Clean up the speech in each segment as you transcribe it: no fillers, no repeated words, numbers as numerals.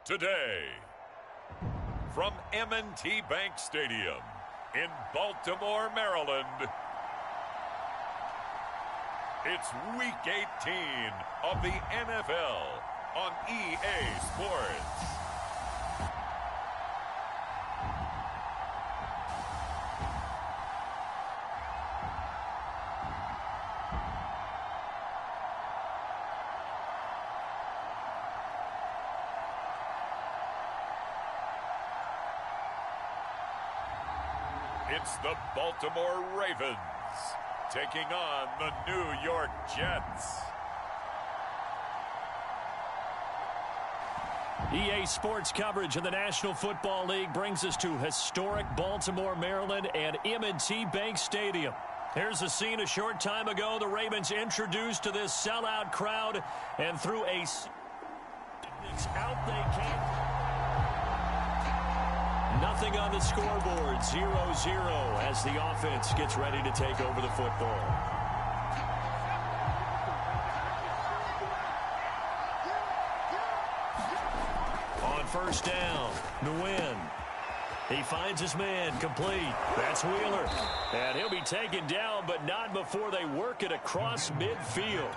today. From M&T Bank Stadium in Baltimore, Maryland, it's Week 18 of the NFL on EA Sports. It's the Baltimore Ravens taking on the New York Jets. EA Sports coverage of the National Football League brings us to historic Baltimore, Maryland and M&T Bank Stadium. Here's the scene a short time ago. The Ravens introduced to this sellout crowd, and through a out they came. Nothing on the scoreboard, 0-0 as the offense gets ready to take over the football. On first down, Nguyen. He finds his man, complete. That's Wheeler. And he'll be taken down, but not before they work it across midfield.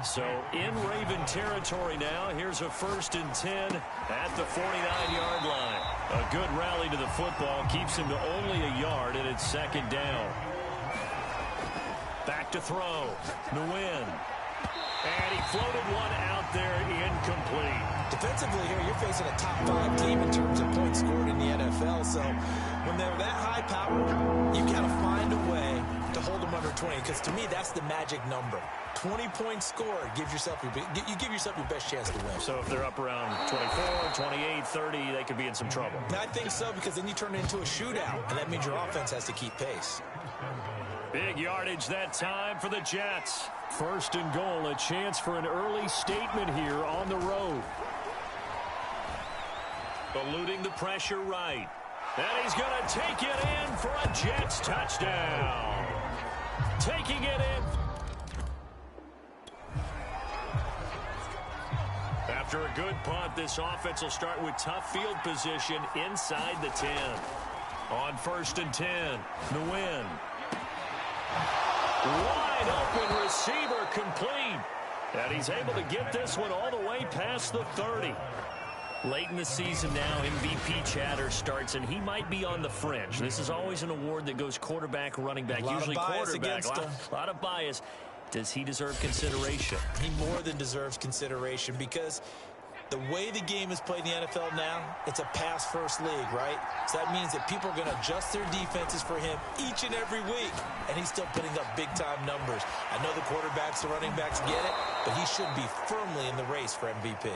So in Raven territory now. Here's a 1st and 10 at the 49-yard line. A good rally to the football keeps him to only a yard, and it's 2nd down. Back to throw. Nguyen. And he floated one out there, incomplete. Defensively here, you're facing a top 5 team in terms of points scored in the NFL. So when they're that high powered, you got to find a way to hold them under 20. Because to me, that's the magic number. 20 points scored, you give yourself your best chance to win. So if they're up around 24, 28, 30, they could be in some trouble. I think so, because then you turn it into a shootout, and that means your offense has to keep pace. Big yardage that time for the Jets. 1st and goal, a chance for an early statement here on the road. Eluding the pressure right. And he's going to take it in for a Jets touchdown. Taking it in. After a good punt, this offense will start with tough field position inside the 10. On 1st and 10, Nguyen. Wide open receiver, complete. And he's able to get this one all the way past the 30. Late in the season now, MVP chatter starts, and he might be on the fringe. This is always an award that goes quarterback, running back, usually quarterback. A lot of bias. Does he deserve consideration? He more than deserves consideration, because the way the game is played in the NFL now, it's a pass-first league, right? So that means that people are going to adjust their defenses for him each and every week, and he's still putting up big-time numbers. I know the quarterbacks, the running backs get it, but he should be firmly in the race for MVP.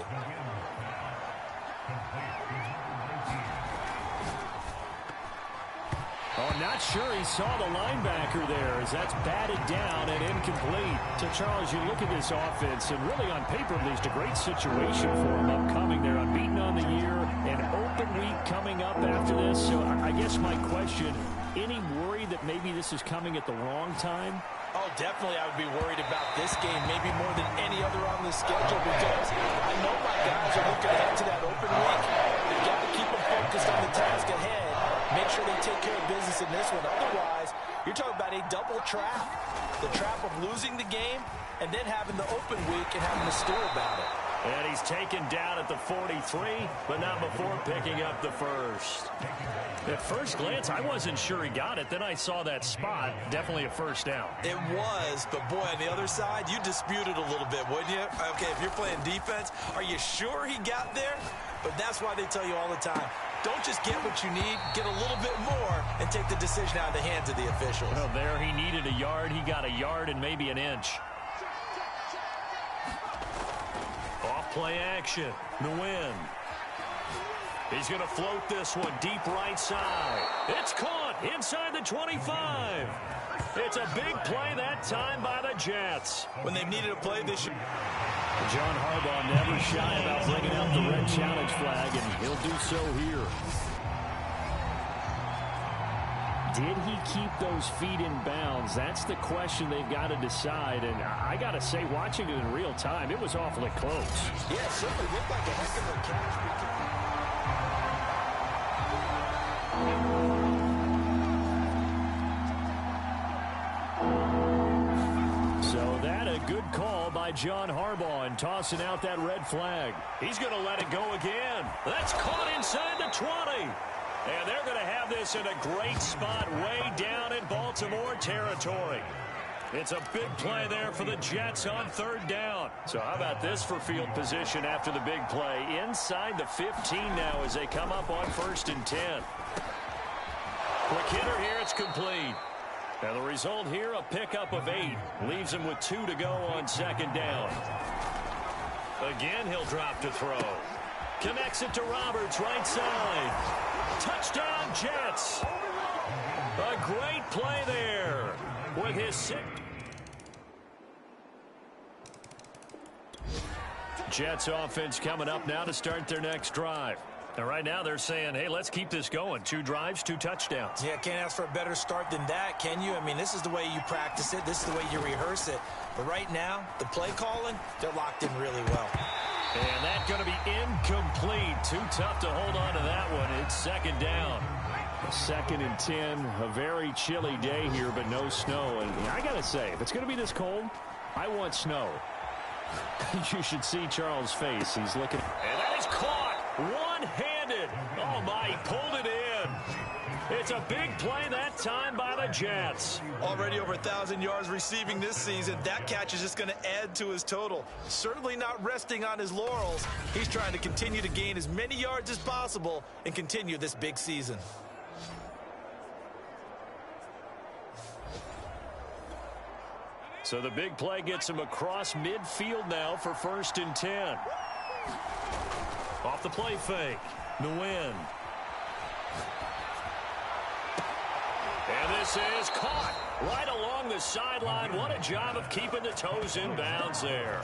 Oh, not sure he saw the linebacker there, as that's batted down and incomplete. So, Charles, you look at this offense, and really on paper, at least, a great situation for them upcoming. They're unbeaten on the year, an open week coming up after this. So I guess my question, any worry that maybe this is coming at the wrong time? Oh, definitely I would be worried about this game, maybe more than any other on the schedule, because I know my guys are looking ahead to that open week. They've got to keep them focused on the task ahead. Make sure they take care of business in this one. Otherwise, you're talking about a double trap. The trap of losing the game and then having the open week and having to stew about it. And he's taken down at the 43, but not before picking up the first. At first glance, I wasn't sure he got it. Then I saw that spot. Definitely a first down. It was, but boy, on the other side, you disputed a little bit, wouldn't you? Okay, if you're playing defense, are you sure he got there? But that's why they tell you all the time, don't just get what you need, get a little bit more, and take the decision out of the hands of the officials. Well, there he needed a yard. He got a yard and maybe an inch. Off play action. Nguyen. He's going to float this one deep right side. It's caught inside the 25. It's a big play that time by the Jets. When they've needed a play, they should. John Harbaugh never shy about bringing out the red challenge flag, and he'll do so here. did he keep those feet in bounds? That's the question they've got to decide. And I got to say, watching it in real time, it was awfully close. Yeah, it certainly looked like a heck of a catch. So that a good call by John Harbaugh in tossing out that red flag. He's going to let it go again. That's caught inside the 20. And they're going to have this in a great spot way down in Baltimore territory. It's a big play there for the Jets on 3rd down. So how about this for field position after the big play? Inside the 15 now as they come up on 1st and 10. Quick hitter here, it's complete. And the result here, a pickup of 8. Leaves him with 2 to go on 2nd down. Again, he'll drop to throw. Connects it to Roberts, right side. Touchdown, Jets. A great play there with his 6th. Jets offense coming up now to start their next drive. And right now they're saying, hey, let's keep this going. 2 drives, 2 touchdowns. Yeah, can't ask for a better start than that, can you? I mean, this is the way you practice it. This is the way you rehearse it. But right now, the play calling, they're locked in really well. And that's going to be incomplete. Too tough to hold on to that one. It's 2nd down. 2nd and 10. A very chilly day here, but no snow. And I got to say, if it's going to be this cold, I want snow. You should see Charles' face. He's looking. And that is caught. One-handed. Oh, my. He pulled it in. It's a big play that time by the Jets. Already over 1,000 yards receiving this season. That catch is just going to add to his total. Certainly not resting on his laurels. He's trying to continue to gain as many yards as possible and continue this big season. So the big play gets him across midfield now for 1st and 10. Off the play fake. Nguyen. And this is caught right along the sideline. What a job of keeping the toes in bounds there.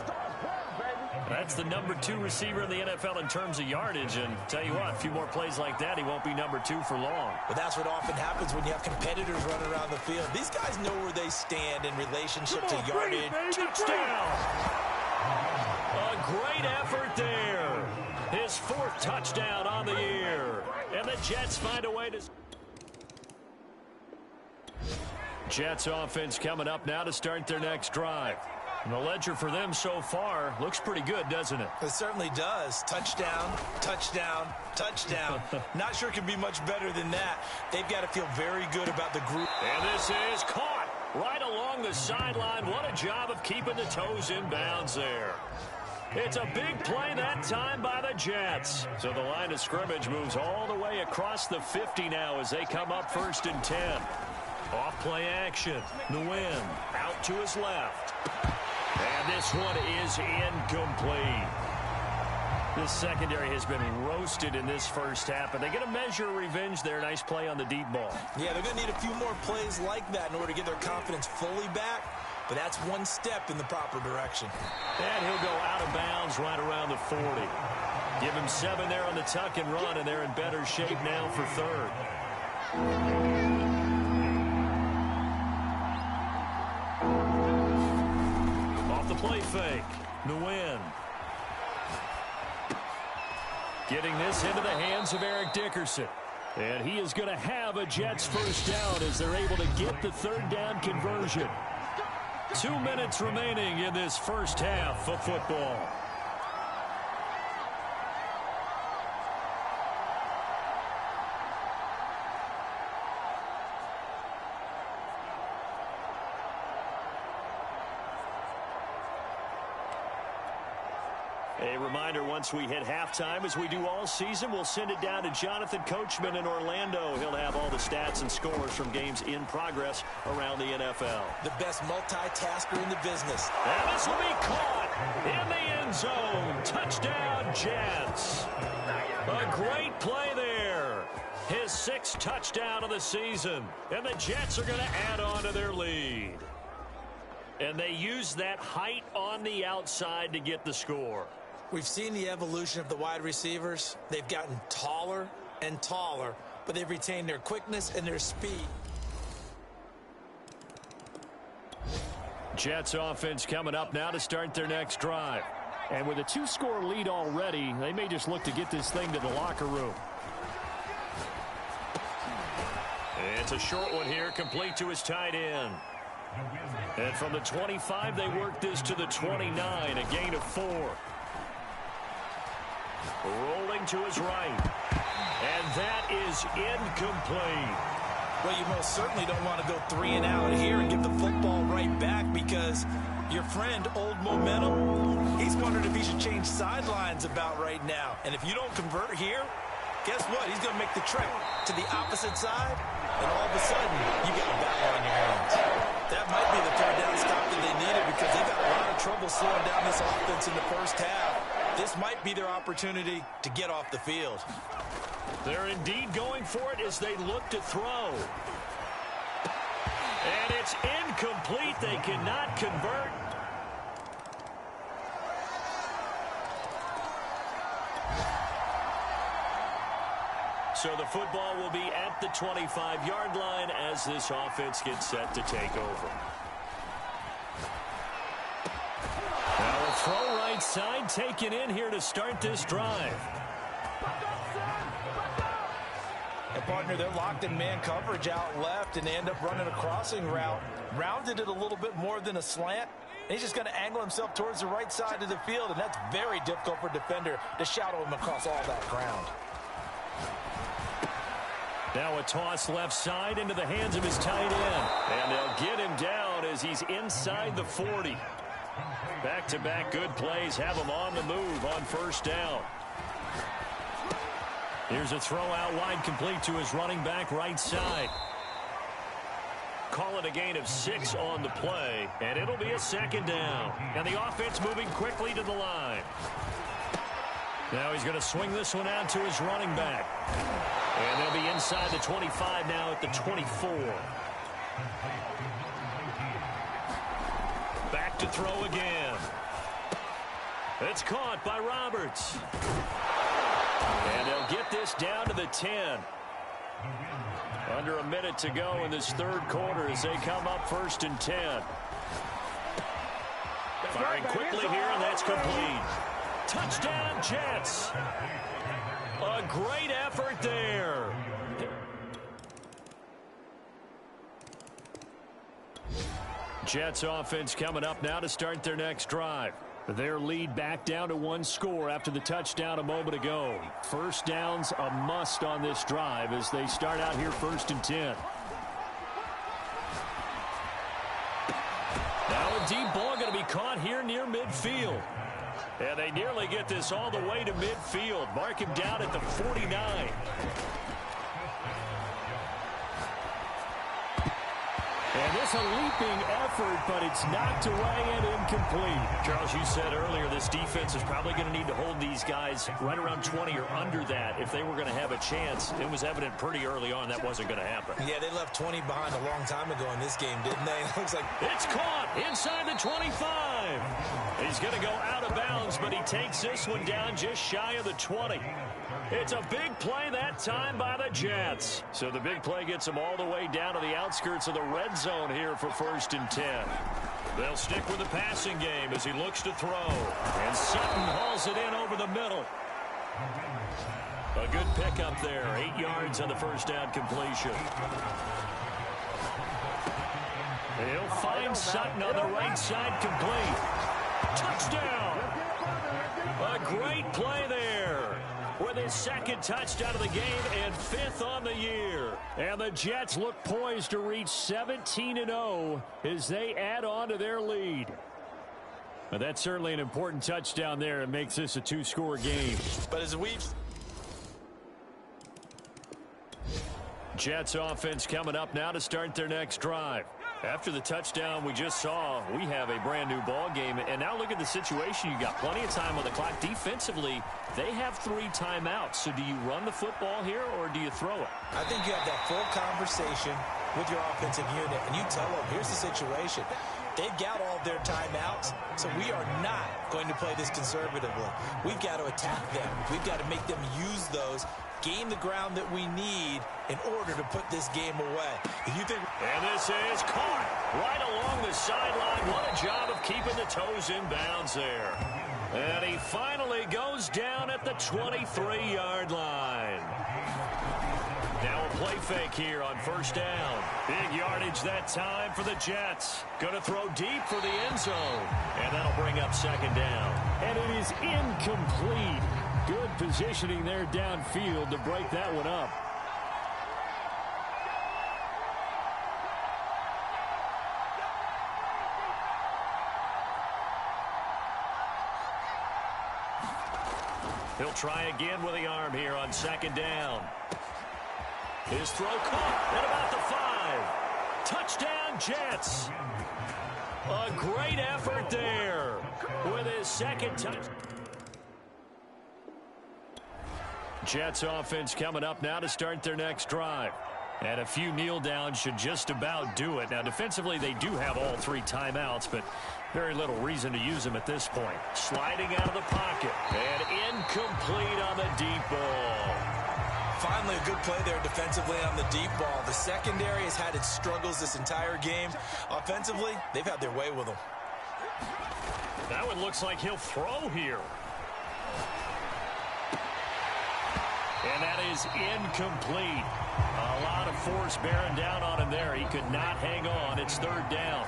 That's the number 2 receiver in the NFL in terms of yardage. And tell you what, a few more plays like that, he won't be number 2 for long. But that's what often happens when you have competitors running around the field. These guys know where they stand in relationship to yardage. Touchdown! A great effort there. His 4th touchdown on the year. And the Jets find a way to... Jets offense coming up now to start their next drive. And the ledger for them so far looks pretty good, doesn't it? It certainly does. Touchdown, touchdown, touchdown. Not sure it can be much better than that. They've got to feel very good about the group. And this is caught right along the sideline. What a job of keeping the toes in bounds there. It's a big play that time by the Jets. So the line of scrimmage moves all the way across the 50 now as they come up 1st and 10. Off play action. Nguyen out to his left. And this one is incomplete. This secondary has been roasted in this first half, but they get a measure of revenge there. Nice play on the deep ball. Yeah, they're going to need a few more plays like that in order to get their confidence fully back, but that's one step in the proper direction. And he'll go out of bounds right around the 40. Give him 7 there on the tuck and run, and they're in better shape now for 3rd. The play fake. Nguyen. Getting this into the hands of Eric Dickerson. And he is going to have a Jets 1st down as they're able to get the 3rd down conversion. 2 minutes remaining in this first half of football. A reminder, once we hit halftime, as we do all season, we'll send it down to Jonathan Coachman in Orlando. He'll have all the stats and scores from games in progress around the NFL. The best multitasker in the business. And this will be caught in the end zone. Touchdown, Jets. A great play there. His 6th touchdown of the season. And the Jets are going to add on to their lead. And they use that height on the outside to get the score. We've seen the evolution of the wide receivers. They've gotten taller and taller, but they've retained their quickness and their speed. Jets offense coming up now to start their next drive. And with a 2-score lead already, they may just look to get this thing to the locker room. It's a short one here, complete to his tight end. And from the 25, they work this to the 29, a gain of 4. Rolling to his right. And that is incomplete. Well, you most certainly don't want to go 3 and out here and give the football right back, because your friend, Old Momentum, he's wondering if he should change sidelines about right now. And if you don't convert here, guess what? He's going to make the trek to the opposite side, and all of a sudden, you got a battle on your hands. That might be the third down stop that they needed, because they got a lot of trouble slowing down this offense in the first half. This might be their opportunity to get off the field. They're indeed going for it as they look to throw. And it's incomplete. They cannot convert. So the football will be at the 25-yard line as this offense gets set to take over. Now a throw right side taken in here to start this drive. And partner, they're locked in man coverage out left, and they end up running a crossing route. Rounded it a little bit more than a slant. And he's just going to angle himself towards the right side of the field, and that's very difficult for a defender to shadow him across all that ground. Now a toss left side into the hands of his tight end. And they'll get him down as he's inside the 40. Back-to-back good plays have him on the move on first down. Here's a throw out wide, complete to his running back right side. Call it a gain of 6 on the play, and it'll be a second down. And the offense moving quickly to the line. Now he's going to swing this one out to his running back. And they'll be inside the 25 now at the 24. Back to throw again. It's caught by Roberts. And they'll get this down to the 10. Under a minute to go in this third quarter as they come up 1st and 10. Firing quickly here, and that's complete. Touchdown, Jets. A great effort there. Jets offense coming up now to start their next drive. Their lead back down to 1 score after the touchdown a moment ago. First down's a must on this drive as they start out here 1st and 10. Now a deep ball going to be caught here near midfield. And they nearly get this all the way to midfield. Mark him down at the 49. And this a leaping effort, but it's knocked away and incomplete. Charles, you said earlier this defense is probably going to need to hold these guys right around 20 or under that if they were going to have a chance. It was evident pretty early on that wasn't going to happen. Yeah, they left 20 behind a long time ago in this game, didn't they? It looks like it's caught inside the 25. He's going to go out of bounds, but he takes this one down just shy of the 20. It's a big play that time by the Jets. So the big play gets them all the way down to the outskirts of the red zone here for 1st and 10. They'll stick with the passing game as he looks to throw. And Sutton hauls it in over the middle. A good pickup there. 8 yards on the first down completion. He'll find Sutton on the right side, complete. Touchdown! A great play there. With his 2nd touchdown of the game and 5th on the year. And the Jets look poised to reach 17-0 as they add on to their lead. Now that's certainly an important touchdown there. It makes this a 2-score game. But as we've... Jets offense coming up now to start their next drive. After the touchdown we just saw, we have a brand new ball game. And now look at the situation. You got plenty of time on the clock. Defensively, they have 3 timeouts. So do you run the football here or do you throw it? I think you have that full conversation with your offensive unit, and you tell them, here's the situation. They've got all their timeouts, so we are not going to play this conservatively. We've got to attack them. We've got to make them use those. gain the ground that we need in order to put this game away. If you think... And this is caught right along the sideline. What a job of keeping the toes in bounds there. And he finally goes down at the 23-yard line. Now a play fake here on first down. Big yardage that time for the Jets. Going to throw deep for the end zone. And that'll bring up second down. And it is incomplete. Good positioning there downfield to break that one up. He'll try again with the arm here on second down. His throw caught at about the 5. Touchdown, Jets. A great effort there with his second touch. Jets offense coming up now to start their next drive. And a few kneel downs should just about do it. Now, defensively, they do have all 3 timeouts, but very little reason to use them at this point. Sliding out of the pocket. And incomplete on the deep ball. Finally, a good play there defensively on the deep ball. The secondary has had its struggles this entire game. Offensively, they've had their way with them. That one looks like he'll throw here. And that is incomplete. A lot of force bearing down on him there. He could not hang on. It's third down.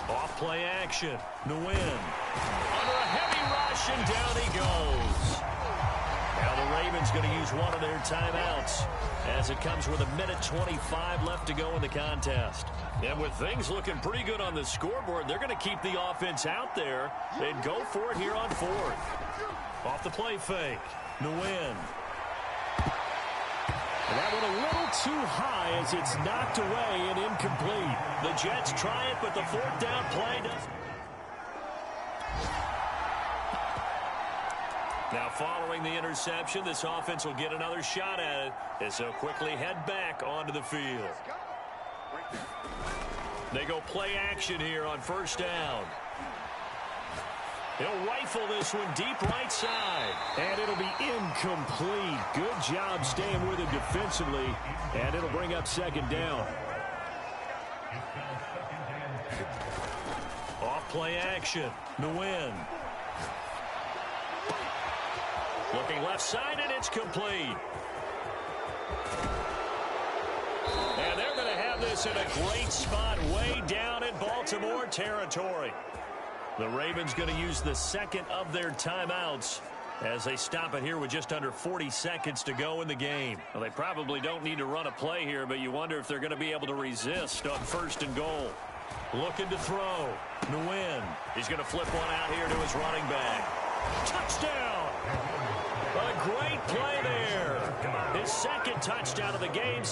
Off play action. Nguyen. Under a heavy rush, and down he goes. Now the Ravens going to use one of their timeouts as it comes with 1:25 left to go in the contest. And with things looking pretty good on the scoreboard, they're going to keep the offense out there and go for it here on 4th. Off the play fake. Nguyen. And that one a little too high as it's knocked away and incomplete. The Jets try it, but the 4th down play doesn't. Now following the interception, this offense will get another shot at it as they'll quickly head back onto the field. They go play action here on first down. He'll rifle this one deep right side. And it'll be incomplete. Good job staying with him defensively. And it'll bring up second down. Off play action. Nguyen. Looking left side, and it's complete. And they're going to have this in a great spot way down in Baltimore territory. The Ravens going to use the second of their timeouts as they stop it here with just under 40 seconds to go in the game. Well, they probably don't need to run a play here, but you wonder if they're going to be able to resist on first and goal. Looking to throw. Nguyen. He's going to flip one out here to his running back. Touchdown! A great play there. His second touchdown of the game.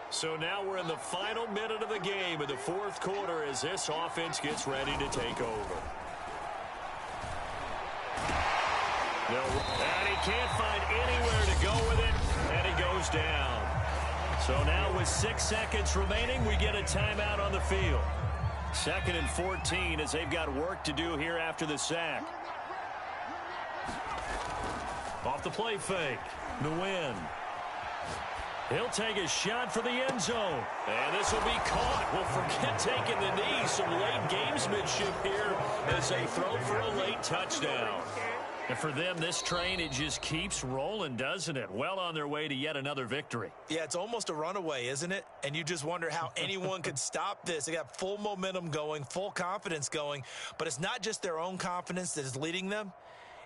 So now we're in the final minute of the game in the 4th quarter as this offense gets ready to take over. And he can't find anywhere to go with it, and he goes down. So now with 6 seconds remaining, we get a timeout on the field. 2nd and 14 as they've got work to do here after the sack. Off the play fake. Nguyen. He'll take a shot for the end zone. And this will be caught. Well, forget taking the knee. Some late gamesmanship here as they throw for a late touchdown. And for them, this train, it just keeps rolling, doesn't it? Well on their way to yet another victory. Yeah, it's almost a runaway, isn't it? And you just wonder how anyone could stop this. They got full momentum going, full confidence going. But it's not just their own confidence that is leading them.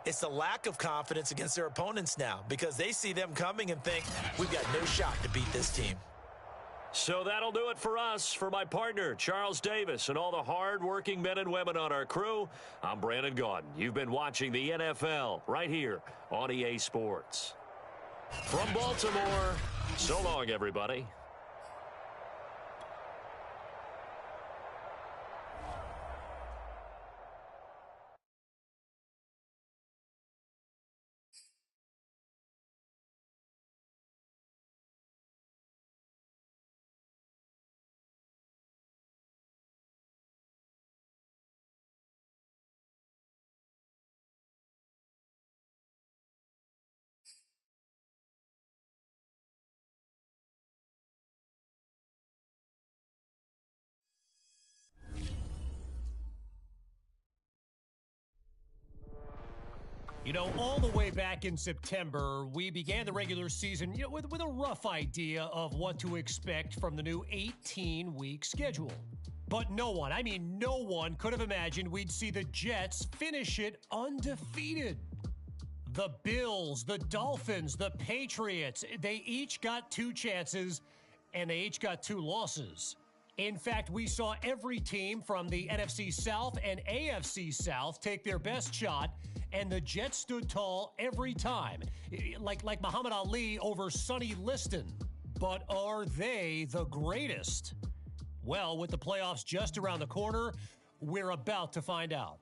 It's the lack of confidence against their opponents now because they see them coming and think, we've got no shot to beat this team. So that'll do it for us. For my partner, Charles Davis, and all the hard-working men and women on our crew, I'm Brandon Gaudin. You've been watching the NFL right here on EA Sports. From Baltimore, so long, everybody. You know, all the way back in September, we began the regular season with a rough idea of what to expect from the new 18-week schedule. But no one, I mean no one, could have imagined we'd see the Jets finish it undefeated. The Bills, the Dolphins, the Patriots, they each got 2 chances, and they each got 2 losses. In fact, we saw every team from the NFC South and AFC South take their best shot, and the Jets stood tall every time, like Muhammad Ali over Sonny Liston. But are they the greatest? Well, with the playoffs just around the corner, we're about to find out.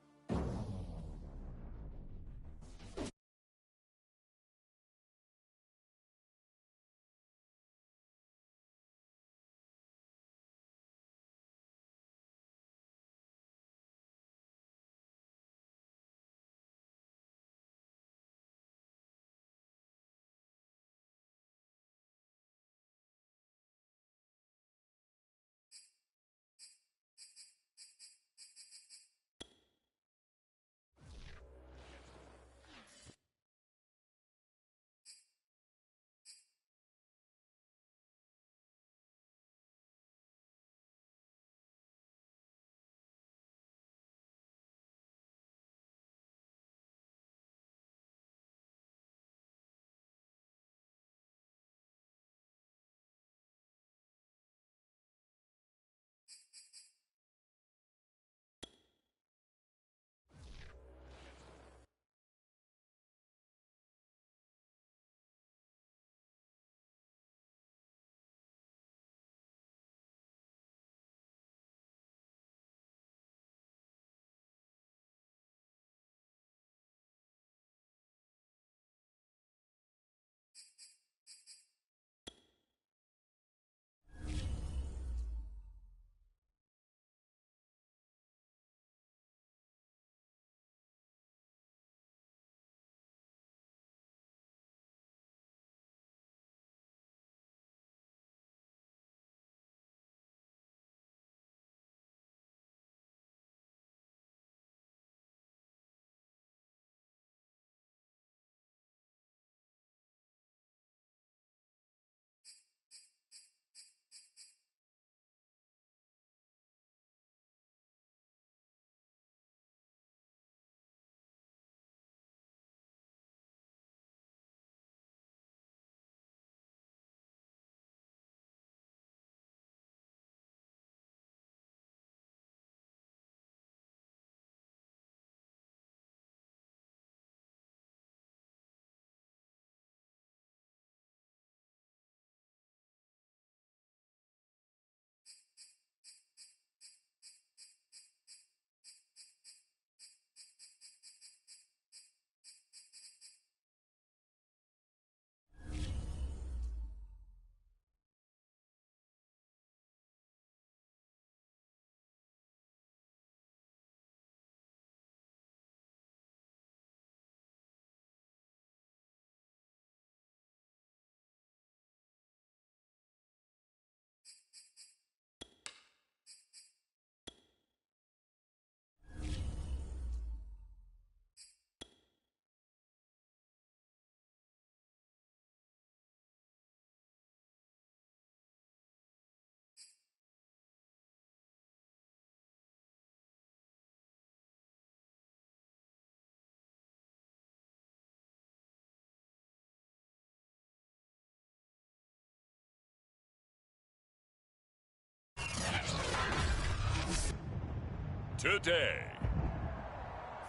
Today,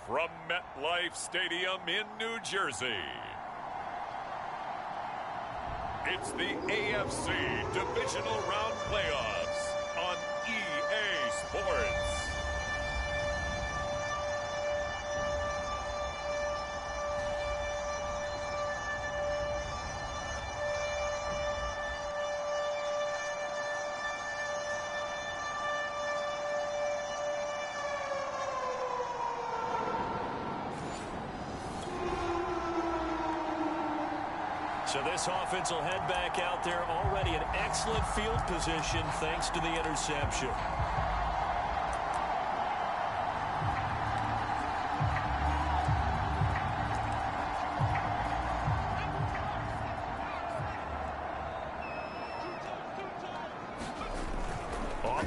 from MetLife Stadium in New Jersey, it's the AFC Divisional Round Playoffs on EA Sports. So this offense will head back out there, already in excellent field position thanks to the interception.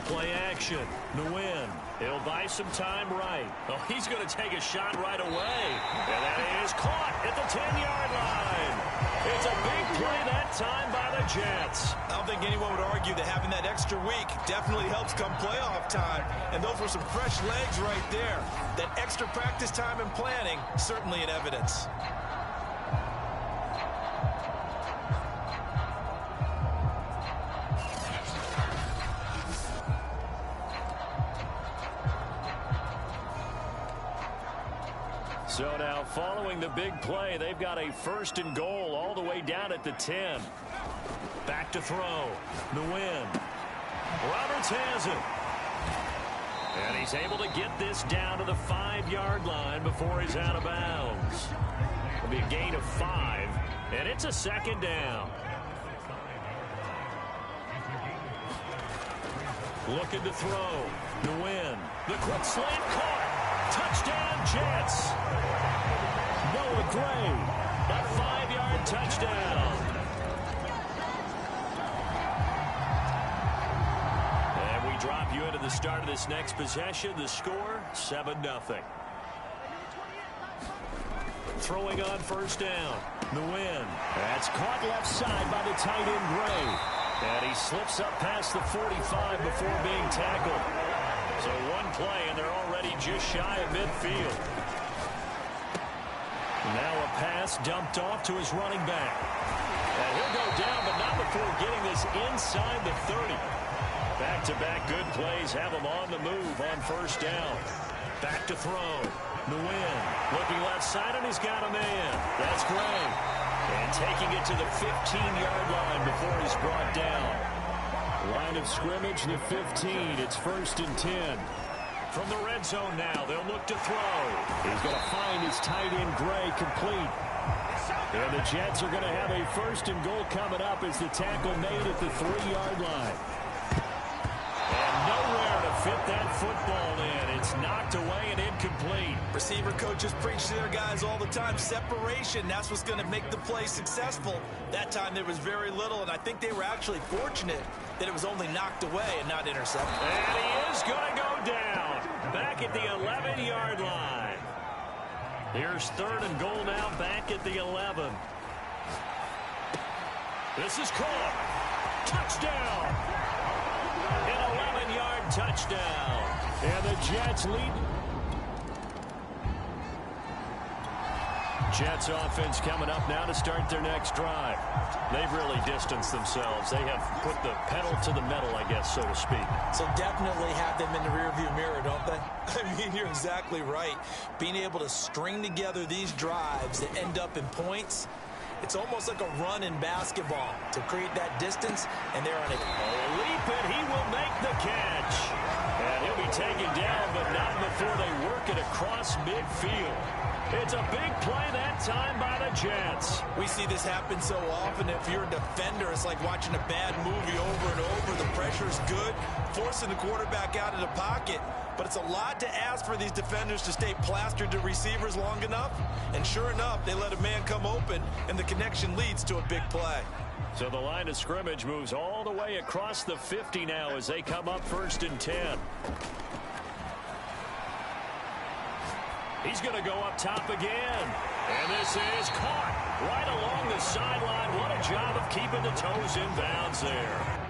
Play action. Nguyen. He'll buy some time right. Oh, he's going to take a shot right away. And that is caught at the 10-yard line. It's a big play that time by the Jets. I don't think anyone would argue that having that extra week definitely helps come playoff time. And those were some fresh legs right there. That extra practice time and planning, certainly in evidence. So now following the big play, they've got a 1st and goal all the way down at the 10. Back to throw. Nguyen. Roberts has it. And he's able to get this down to the 5-yard line before he's out of bounds. It'll be a gain of 5, and it's a 2nd down. Looking to throw. Nguyen. The quick slant caught. Touchdown, Jets. Noah Gray. A 5-yard touchdown. And we drop you into the start of this next possession. The score, 7-0. Throwing on 1st down. Nguyen. That's caught left side by the tight end Gray. And he slips up past the 45 before being tackled. So one play, and they're already just shy of midfield. Now a pass dumped off to his running back. And he'll go down, but not before getting this inside the 30. Back-to-back good plays have him on the move on 1st down. Back to throw. Nguyen looking left side, and he's got a man. That's Gray. And taking it to the 15-yard line before he's brought down. Line of scrimmage, the 15. It's 1st and 10. From the red zone now, they'll look to throw. He's going to find his tight end Gray complete. And the Jets are going to have a 1st and goal coming up as the tackle made at the 3-yard line. And nowhere to fit that football in. It's knocked away and incomplete. Receiver coaches preach to their guys all the time. Separation, that's what's going to make the play successful. That time there was very little, and I think they were actually fortunate that it was only knocked away and not intercepted. And he is going to go down. Back at the 11-yard line. Here's 3rd and goal now, back at the 11. This is caught. Touchdown. An 11-yard touchdown. And the Jets lead. Jets offense coming up now to start their next drive. They've really distanced themselves. They have put the pedal to the metal, I guess, so to speak. So definitely have them in the rearview mirror, don't they? I mean, you're exactly right. Being able to string together these drives that end up in points, it's almost like a run in basketball to create that distance, and they're on a leap, and he will make the catch. And he'll be taken down, but not before they work it across midfield. It's a big play that time by the Jets. We see this happen so often. If you're a defender, it's like watching a bad movie over and over. The pressure's good, forcing the quarterback out of the pocket. But it's a lot to ask for these defenders to stay plastered to receivers long enough. And sure enough, they let a man come open, and the connection leads to a big play. So the line of scrimmage moves all the way across the 50 now as they come up 1st and 10. He's going to go up top again. And this is caught right along the sideline. What a job of keeping the toes in bounds there.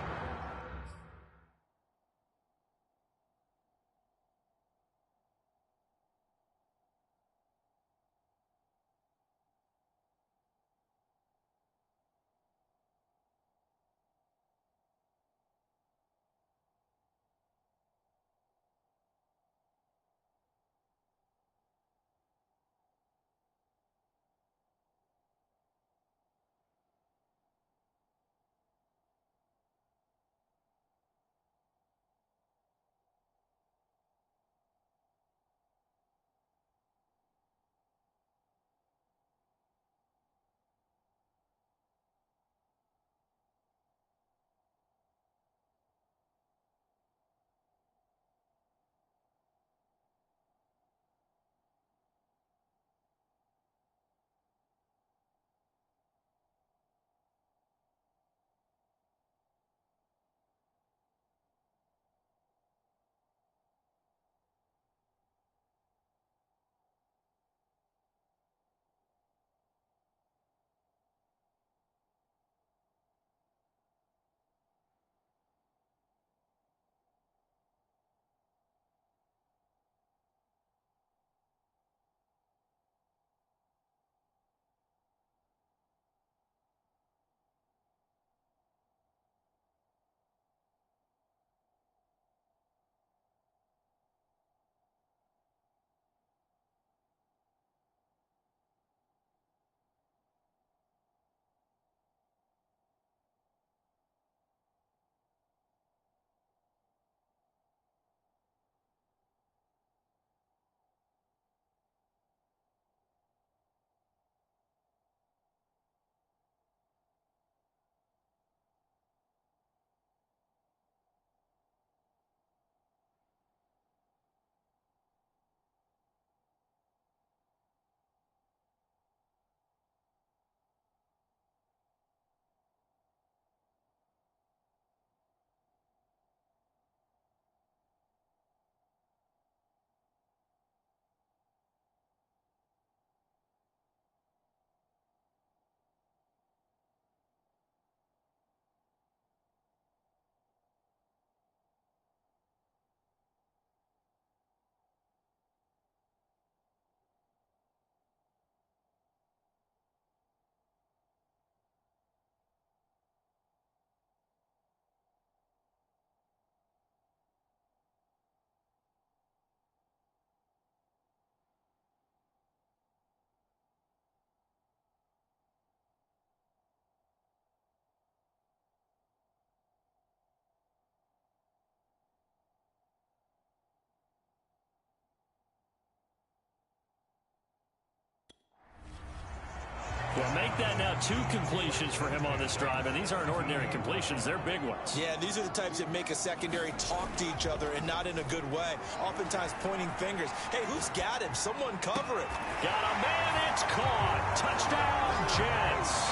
Well, make that now 2 completions for him on this drive, and these aren't ordinary completions. They're big ones. Yeah, these are the types that make a secondary talk to each other and not in a good way. Oftentimes pointing fingers. Hey, who's got him? Someone cover it. Got a man, it's caught. Touchdown, Jets.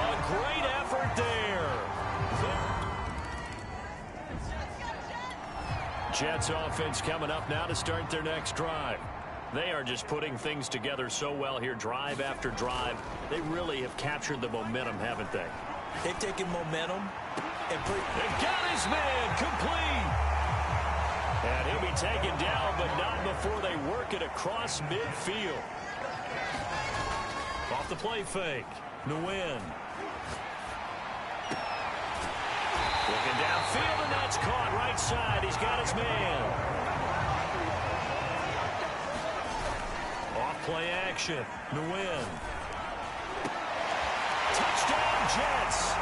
A great effort there. Jets offense coming up now to start their next drive. They are just putting things together so well here, drive after drive. They really have captured the momentum, haven't they? They've taken momentum and they've got his man complete. And he'll be taken down, but not before they work it across midfield. Off the play fake. Nguyen. Looking downfield, and that's caught right side. He's got his man. Off-play action. Nguyen. Touchdown, Jets.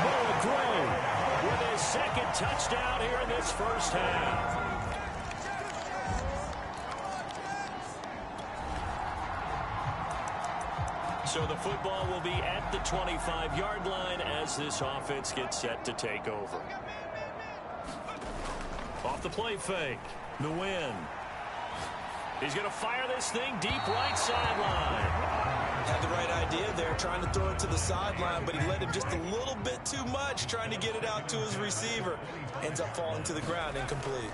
Noah Gray with his second touchdown here in this first half. So the football will be at the 25-yard line as this offense gets set to take over. Off the play fake. Nguyen. He's going to fire this thing deep right sideline. Had the right idea there, trying to throw it to the sideline, but he let him just a little bit too much, trying to get it out to his receiver. Ends up falling to the ground, incomplete.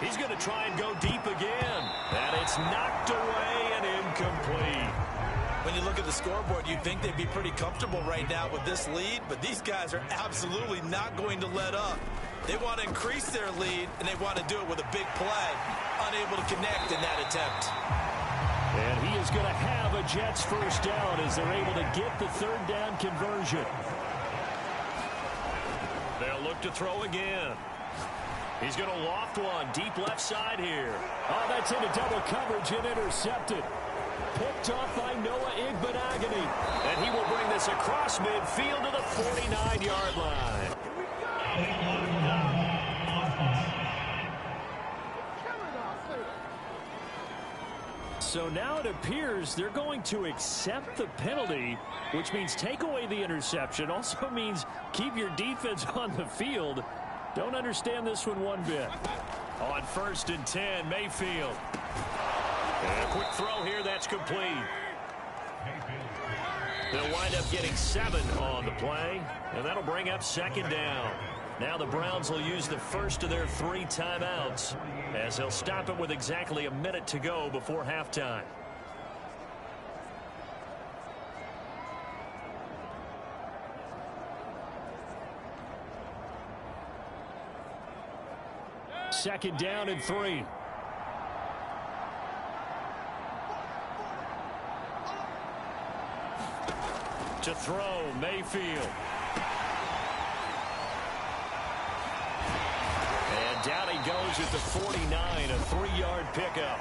He's going to try and go deep again. And it's knocked away and incomplete. When you look at the scoreboard, you'd think they'd be pretty comfortable right now with this lead, but these guys are absolutely not going to let up. They want to increase their lead, and they want to do it with a big play. Unable to connect in that attempt. And he is going to have a Jets first down as they're able to get the third down conversion. They'll look to throw again. He's going to loft one deep left side here. Oh, that's into double coverage and intercepted. Picked off by Noah Igbenogany. And he will bring this across midfield to the 49-yard line. So now it appears they're going to accept the penalty, which means take away the interception. Also means keep your defense on the field. Don't understand this one bit. On 1st and 10, Mayfield. And a quick throw here, that's complete. They'll wind up getting 7 on the play, and that'll bring up 2nd down. Now the Browns will use the first of their 3 timeouts as they'll stop it with exactly a minute to go before halftime. Second down and 3. To throw, Mayfield. And down he goes at the 49, a 3-yard pickup.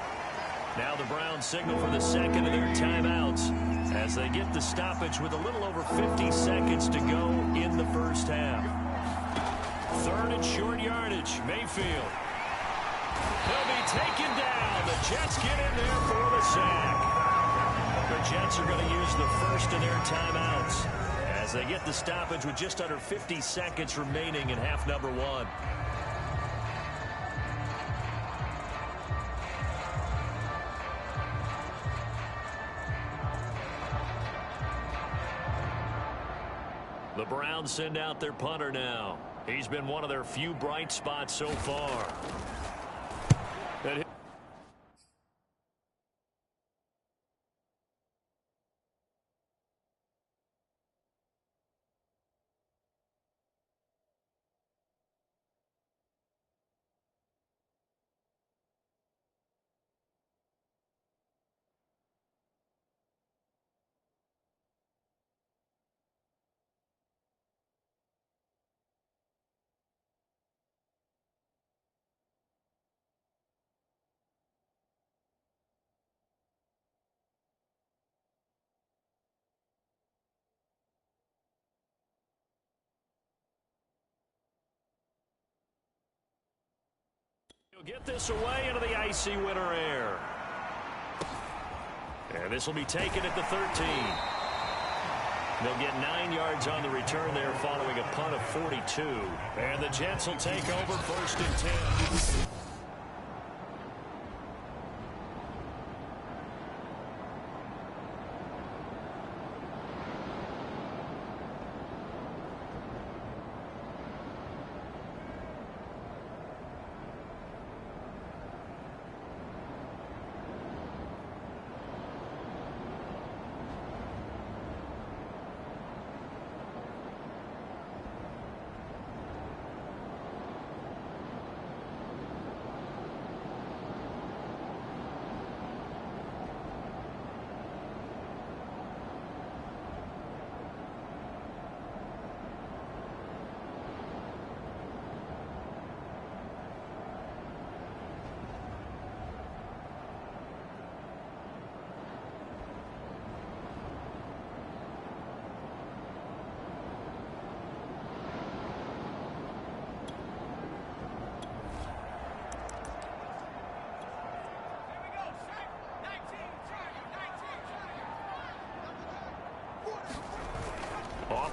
Now the Browns signal for the second of their timeouts as they get the stoppage with a little over 50 seconds to go in the first half. 3rd and short yardage, Mayfield. He'll be taken down. The Jets get in there for the sack. The Jets are going to use the first of their timeouts as they get the stoppage with just under 50 seconds remaining in half number 1. The Browns send out their punter now. He's been one of their few bright spots so far. He'll get this away into the icy winter air. And this will be taken at the 13. They'll get 9 yards on the return there following a punt of 42. And the Jets will take over 1st and 10.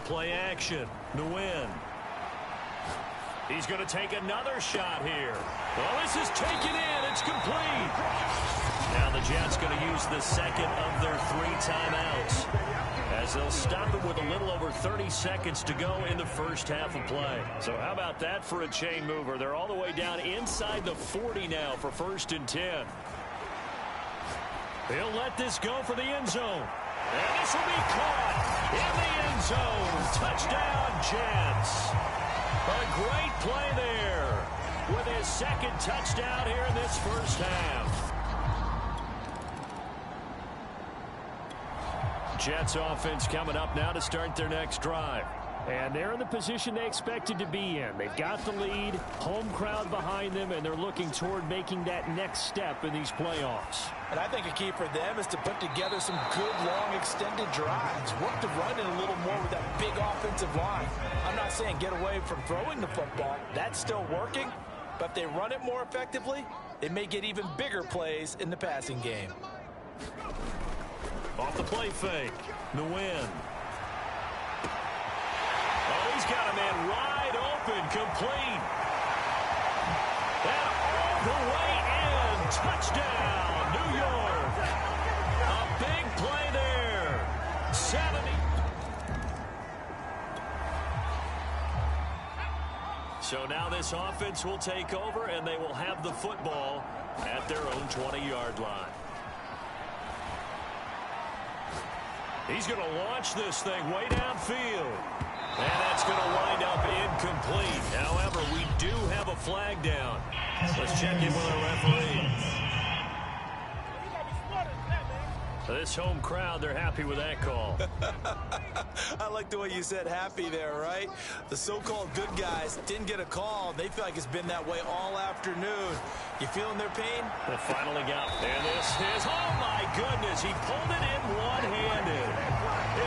Play action. Nguyen. He's going to take another shot here. Well, this is taken in. It's complete. Now the Jets going to use the second of their 3 timeouts as they'll stop it with a little over 30 seconds to go in the first half of play. So how about that for a chain mover? They're all the way down inside the 40 now for 1st and 10. They'll let this go for the end zone. And this will be caught in the end zone. Touchdown, Jets. A great play there with his 2nd touchdown here in this first half. Jets offense coming up now to start their next drive. And they're in the position they expected to be in. They've got the lead, home crowd behind them, and they're looking toward making that next step in these playoffs. And I think a key for them is to put together some good, long, extended drives. Work the run in a little more with that big offensive line. I'm not saying get away from throwing the football. That's still working. But if they run it more effectively, it may get even bigger plays in the passing game. Off the play fake. Nguyen. Oh, he's got a man wide open, complete. And all the way in. Touchdown, New York. A big play there. 70. So now this offense will take over, and they will have the football at their own 20-yard line. He's going to launch this thing way downfield. And that's going to wind up incomplete. However, we do have a flag down. Let's check in with our referee. This home crowd, they're happy with that call. I like the way you said happy there, right? The so-called good guys didn't get a call. They feel like it's been that way all afternoon. You feeling their pain? They finally got it. And this is, oh my goodness, he pulled it in one-handed.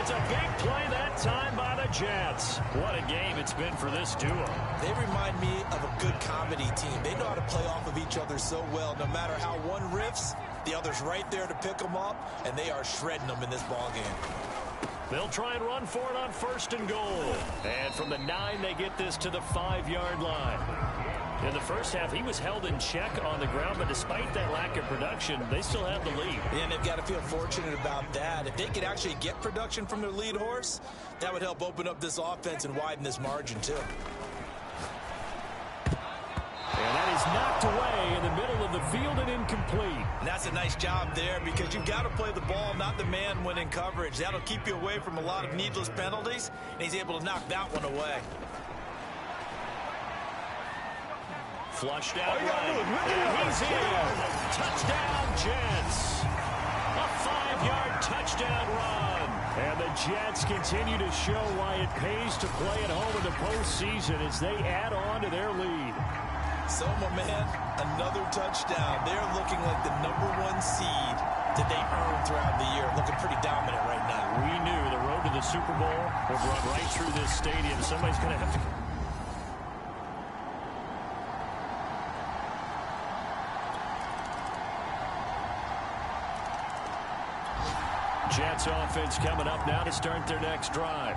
It's a big play that time by the Jets. What a game it's been for this duo. They remind me of a good comedy team. They know how to play off of each other so well. No matter how one riffs, the other's right there to pick them up, and they are shredding them in this ballgame. They'll try and run for it on 1st and goal. And from the 9, they get this to the 5-yard line. In the first half, he was held in check on the ground, but despite that lack of production, they still have the lead. And they've got to feel fortunate about that. If they could actually get production from their lead horse, that would help open up this offense and widen this margin, too. And that is knocked away in the middle of the field and incomplete. And that's a nice job there because you've got to play the ball, not the man when in coverage. That'll keep you away from a lot of needless penalties, and he's able to knock that one away. Flushed out right. And he's in. Touchdown, Jets. A 5-yard touchdown run. And the Jets continue to show why it pays to play at home in the postseason as they add on to their lead. So, my man, another touchdown. They're looking like the #1 seed that they earned throughout the year. Looking pretty dominant right now. We knew the road to the Super Bowl would run right through this stadium. Somebody's going to have to... Jets offense coming up now to start their next drive.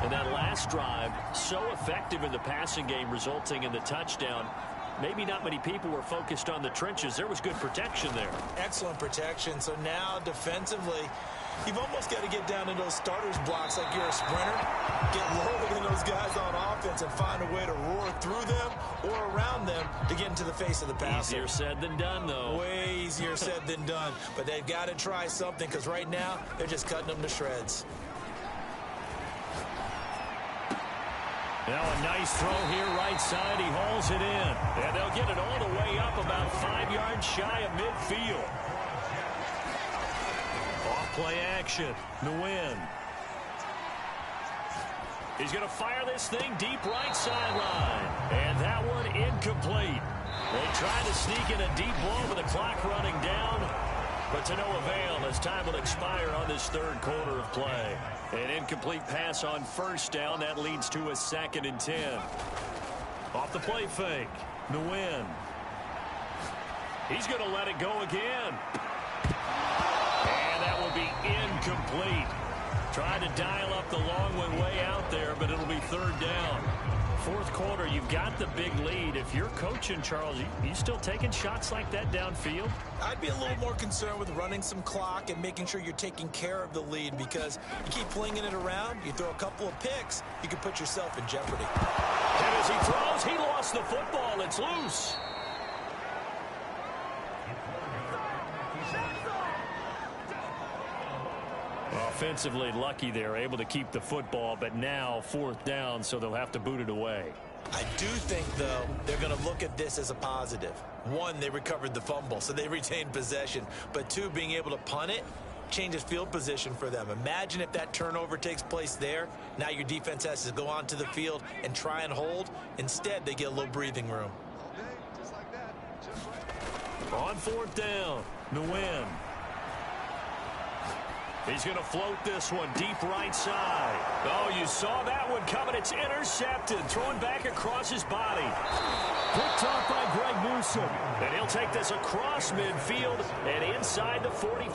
And that last drive, so effective in the passing game, resulting in the touchdown. Maybe not many people were focused on the trenches. There was good protection there. Excellent protection. So now defensively, you've almost got to get down in those starters blocks like you're a sprinter. Get lower than those guys on offense and find a way to roar through them or around them to get into the face of the passer. Easier said than done, though. Way easier said than done. But they've got to try something because right now they're just cutting them to shreds. Now a nice throw here right side. He hauls it in. And they'll get it all the way up about 5 yards shy of midfield. Off play action. Nguyen. He's going to fire this thing deep right sideline. And that one incomplete. They tried to sneak in a deep ball with the clock running down. But to no avail as time will expire on this third quarter of play. An incomplete pass on first down. That leads to a 2nd and 10. Off the play fake. Nguyen. He's going to let it go again. And that will be incomplete. Tried to dial up the long one way out there, but it'll be third down. Fourth quarter, you've got the big lead. If you're coaching, Charles, you still taking shots like that downfield? I'd be a little more concerned with running some clock and making sure you're taking care of the lead because you keep flinging it around, you throw a couple of picks, you can put yourself in jeopardy. And as he throws, he lost the football. It's loose. Offensively lucky they're able to keep the football, but now fourth down, so they'll have to boot it away. I do think, though, they're going to look at this as a positive. One, they recovered the fumble, so they retained possession. But two, being able to punt it changes field position for them. Imagine if that turnover takes place there. Now your defense has to go onto the field and try and hold. Instead, they get a little breathing room. On fourth down, Nguyen. He's going to float this one deep right side. Oh, you saw that one coming. It's intercepted. Thrown back across his body. Picked off by Greg Newsom. And he'll take this across midfield and inside the 40.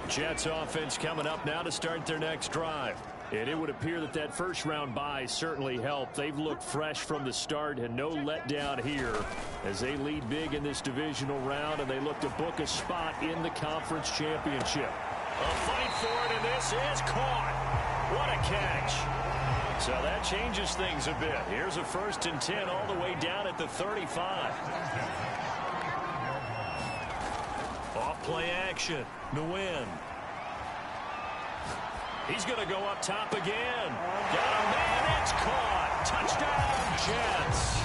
Jets offense coming up now to start their next drive. And it would appear that that first round bye certainly helped. They've looked fresh from the start and no letdown here as they lead big in this divisional round and they look to book a spot in the conference championship. A fight for it, and this is caught. What a catch. So that changes things a bit. Here's a 1st and 10 all the way down at the 35. Off play action. Nguyen. He's going to go up top again. Got a man. It's caught. Touchdown, Jets.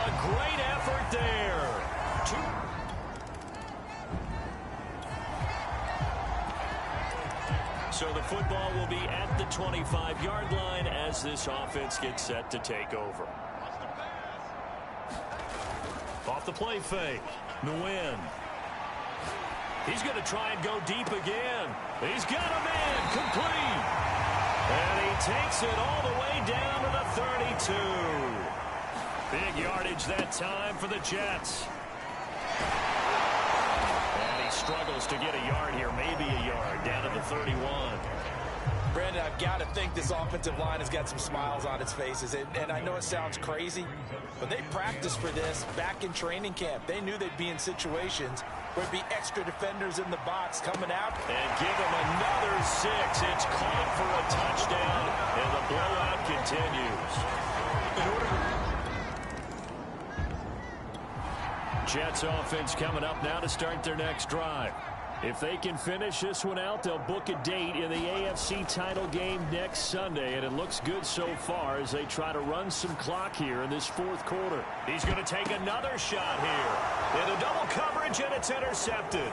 A great effort there. So the football will be at the 25-yard line as this offense gets set to take over. Off the play fake. Nguyen. He's going to try and go deep again. He's got a man complete. And he takes it all the way down to the 32. Big yardage that time for the Jets. And he struggles to get a yard here, maybe a yard, down to the 31. Brandon, I've got to think this offensive line has got some smiles on its faces. And I know it sounds crazy, but they practiced for this back in training camp. They knew they'd be in situations where there'd be extra defenders in the box coming out. And give them another 6. It's caught for a touchdown, and the blowout continues. Jets offense coming up now to start their next drive. If they can finish this one out, they'll book a date in the AFC title game next Sunday, and it looks good so far as they try to run some clock here in this fourth quarter. He's going to take another shot here. In a double coverage, and it's intercepted.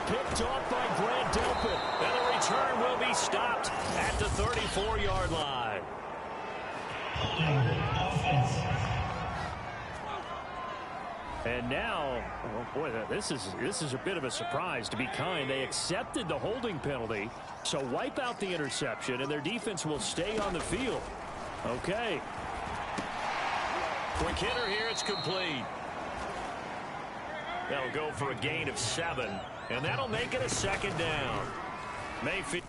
Picked off by Grant Delpit, and the return will be stopped at the 34-yard line. And now, oh boy, this is a bit of a surprise, to be kind. They accepted the holding penalty, so wipe out the interception, and their defense will stay on the field. Okay. Quick hitter here, it's complete. They'll go for a gain of 7, and that'll make it a second down. Mayfield.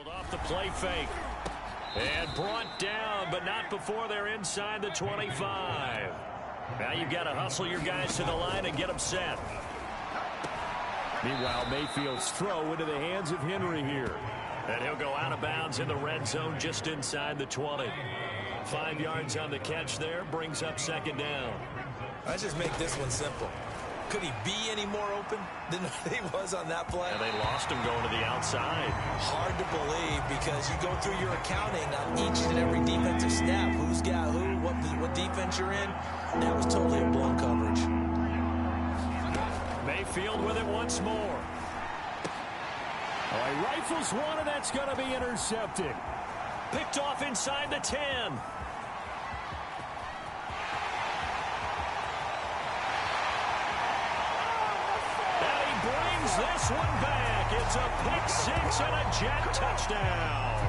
Off the play fake. And brought down, but not before they're inside the 25. Now you've got to hustle your guys to the line and get them set. Meanwhile, Mayfield's throw into the hands of Henry here. And he'll go out of bounds in the red zone just inside the 20. 5 yards on the catch there, brings up second down. Let's just make this one simple. Could he be any more open than he was on that play? And they lost him going to the outside. Hard to believe because you go through your accounting on each and every defensive snap. Who's got who, what defense you're in. That was totally a blown coverage. Mayfield with it once more. Oh, he rifles one, and that's going to be intercepted. Picked off inside the 10. This one back. It's a pick 6 and a Jet touchdown.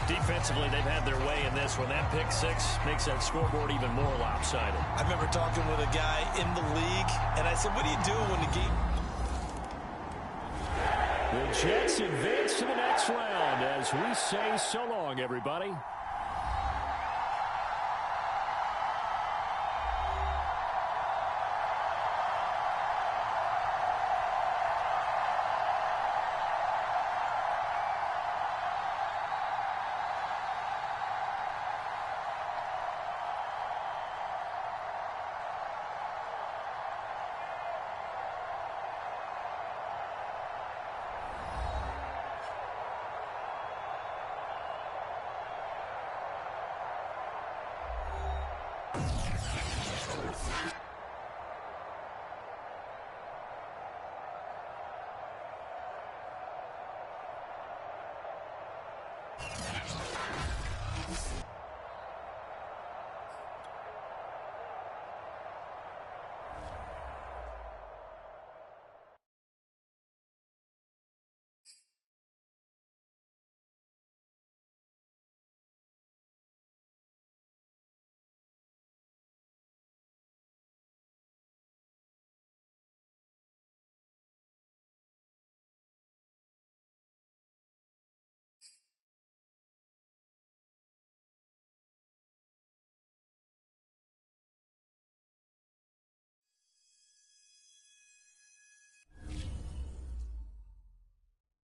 Defensively, they've had their way in this one. That pick 6 makes that scoreboard even more lopsided. I remember talking with a guy in the league, and I said, what do you do when the game... The Jets advance to the next round as we say so long, everybody.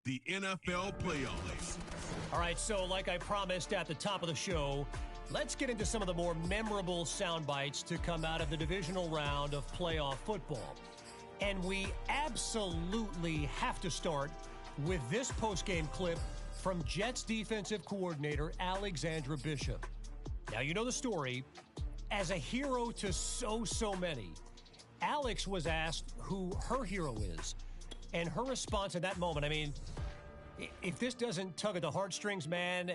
The NFL playoffs. All right, so like I promised at the top of the show, let's get into some of the more memorable sound bites to come out of the divisional round of playoff football. And we absolutely have to start with this postgame clip from Jets defensive coordinator Alexandra Bishop. Now, you know the story. As a hero to so many, Alex was asked who her hero is. And her response at that moment, I mean, if this doesn't tug at the heartstrings, man,